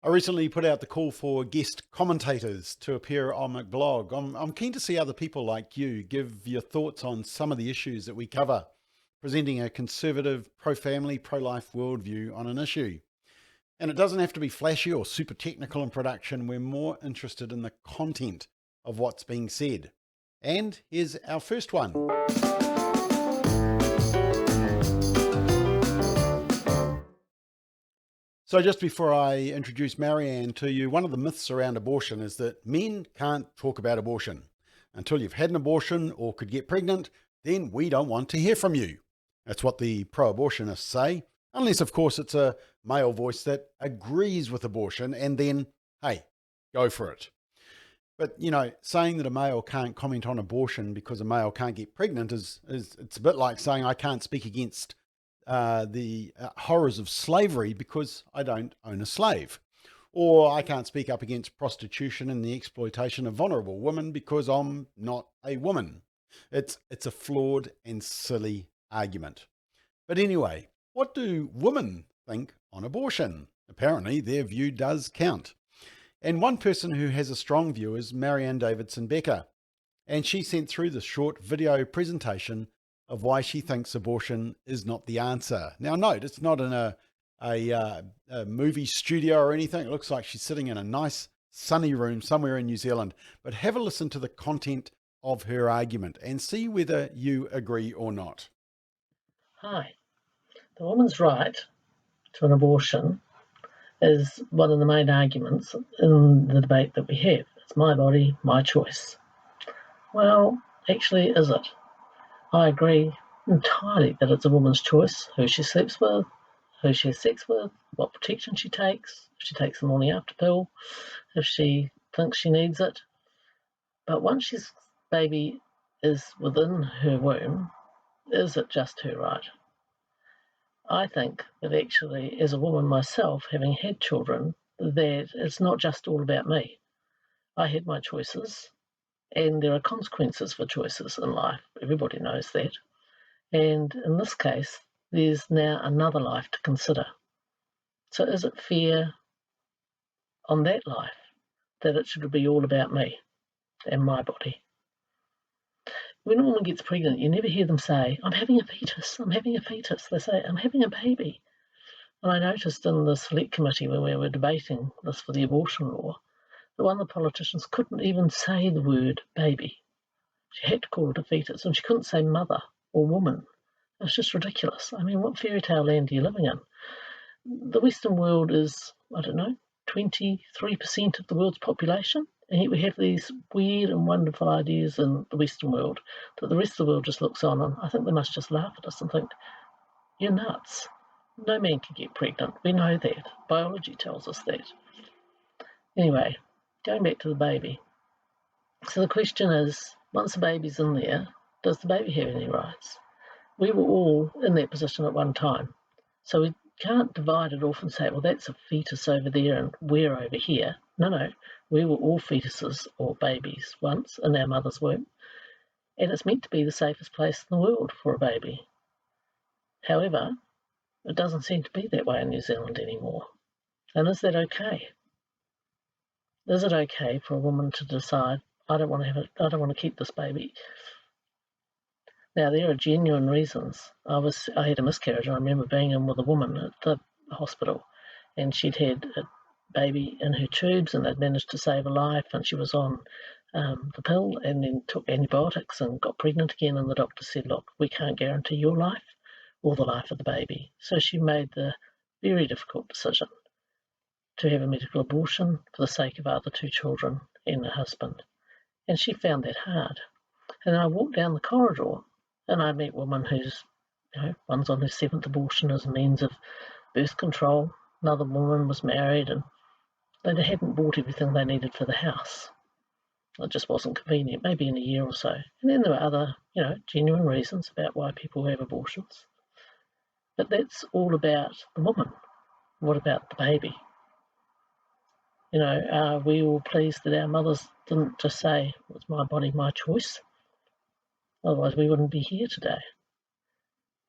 I recently put out the call for guest commentators to appear on McBLOG. I'm keen to see other people like you give your thoughts on some of the issues that we cover, presenting a conservative, pro-family, pro-life worldview on an issue. And it doesn't have to be flashy or super technical in production. We're more interested in the content of what's being said. And here's our first one. So just before I introduce Marianne to you, one of the myths around abortion is that men can't talk about abortion. Until you've had an abortion or could get pregnant, then we don't want to hear from you. That's what the pro-abortionists say, unless of course it's a male voice that agrees with abortion and then, hey, go for it. But, saying that a male can't comment on abortion because a male can't get pregnant is it's a bit like saying I can't speak against the horrors of slavery because I don't own a slave. Or I can't speak up against prostitution and the exploitation of vulnerable women because I'm not a woman. It's a flawed and silly argument. But anyway, what do women think on abortion? Apparently their view does count. And one person who has a strong view is Marianne Davidson-Beker. And she sent through this short video presentation of why she thinks abortion is not the answer. Now, note, it's not in a movie studio or anything. It looks like she's sitting in a nice sunny room somewhere in New Zealand. But have a listen to the content of her argument and see whether you agree or not. Hi. The woman's right to an abortion is one of the main arguments in the debate that we have. It's my body, my choice. Well, actually, is it? I agree entirely that it's a woman's choice who she sleeps with, who she has sex with, what protection she takes, if she takes the morning after pill, if she thinks she needs it. But once she's baby is within her womb, is it just her right? I think that actually, as a woman myself, having had children, that it's not just all about me. I had my choices, and there are consequences for choices in life. Everybody knows that. And in this case, there's now another life to consider. So is it fair on that life that it should be all about me and my body? When a woman gets pregnant, you never hear them say, I'm having a fetus, I'm having a fetus. They say, I'm having a baby. And I noticed in the select committee when we were debating this for the abortion law, that one of the politicians couldn't even say the word baby. She had to call it a fetus, and she couldn't say mother or woman. It's just ridiculous. I mean, what fairy tale land are you living in? The Western world is, 23% of the world's population, and yet we have these weird and wonderful ideas in the Western world that the rest of the world just looks on, and I think they must just laugh at us and think, you're nuts. No man can get pregnant. We know that. Biology tells us that. Anyway, going back to the baby. So the question is, once the baby's in there, does the baby have any rights? We were all in that position at one time. So we can't divide it off and say, well, that's a fetus over there and we're over here. No, we were all fetuses or babies once in our mother's womb. And it's meant to be the safest place in the world for a baby. However, it doesn't seem to be that way in New Zealand anymore. And is that okay? Is it okay for a woman to decide, I don't want to keep this baby? Now, there are genuine reasons. I had a miscarriage. I remember being in with a woman at the hospital, and she'd had a baby in her tubes, and they'd managed to save a life, and she was on the pill and then took antibiotics and got pregnant again, and the doctor said, look, we can't guarantee your life or the life of the baby. So she made the very difficult decision to have a medical abortion for the sake of our other two children and her husband. And she found that hard. And I walked down the corridor and I met a woman who's, one's on her 7th abortion as a means of birth control. Another woman was married and they hadn't bought everything they needed for the house. It just wasn't convenient, maybe in a year or so. And then there were other, genuine reasons about why people have abortions. But that's all about the woman. What about the baby? Are we all pleased that our mothers didn't just say, it's my body, my choice? Otherwise, we wouldn't be here today.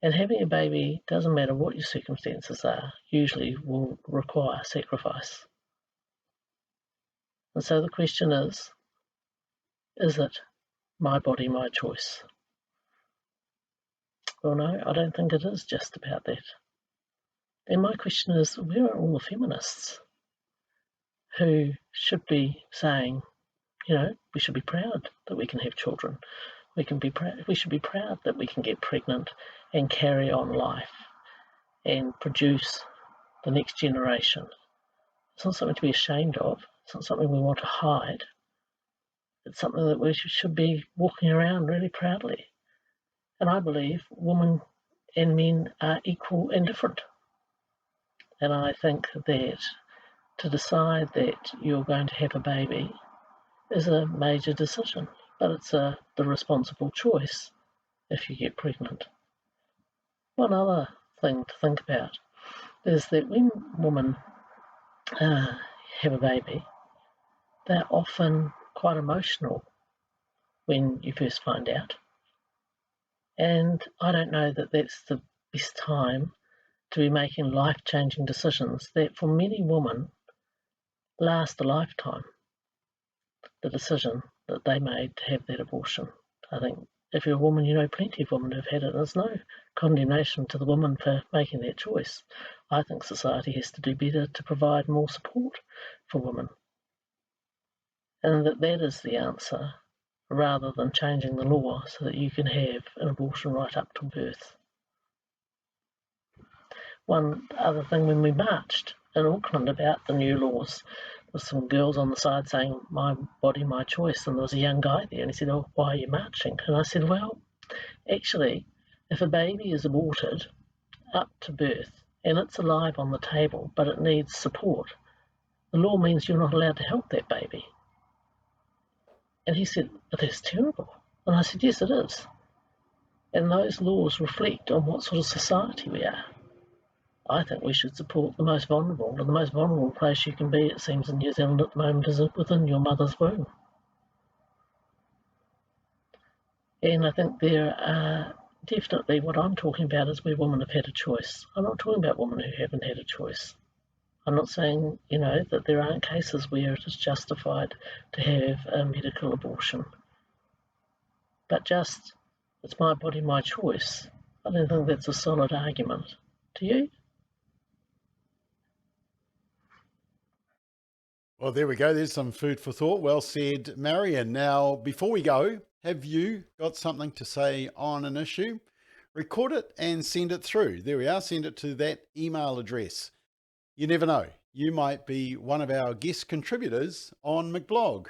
And having a baby, doesn't matter what your circumstances are, usually will require sacrifice. And so the question is it my body, my choice? Well, no, I don't think it is just about that. And my question is, where are all the feminists who should be saying, we should be proud that we can have children. We should be proud that we can get pregnant and carry on life and produce the next generation. It's not something to be ashamed of. It's not something we want to hide. It's something that we should be walking around really proudly. And I believe women and men are equal and different. And I think that to decide that you're going to have a baby is a major decision, but it's the responsible choice if you get pregnant. One other thing to think about is that when women have a baby, they're often quite emotional when you first find out. And I don't know that that's the best time to be making life-changing decisions that for many women last a lifetime, the decision that they made to have that abortion. I think if you're a woman, you know plenty of women who've had it, and there's no condemnation to the woman for making that choice. I think society has to do better to provide more support for women, and that is the answer, rather than changing the law so that you can have an abortion right up to birth. One other thing, when we marched in Auckland about the new laws, there were some girls on the side saying, my body, my choice, and there was a young guy there, and he said, oh, why are you marching? And I said, well, actually, if a baby is aborted up to birth and it's alive on the table but it needs support, the law means you're not allowed to help that baby. And he said, but that's terrible. And I said, yes, it is. And those laws reflect on what sort of society we are. I think we should support the most vulnerable, and the most vulnerable place you can be, it seems, in New Zealand at the moment is within your mother's womb. And I think there are definitely, what I'm talking about is where women have had a choice. I'm not talking about women who haven't had a choice. I'm not saying, that there aren't cases where it is justified to have a medical abortion. But just, it's my body, my choice. I don't think that's a solid argument. Do you? Well, there we go. There's some food for thought. Well said, Marianne. Now, before we go, have you got something to say on an issue? Record it and send it through. There we are. Send it to that email address. You never know. You might be one of our guest contributors on McBLOG.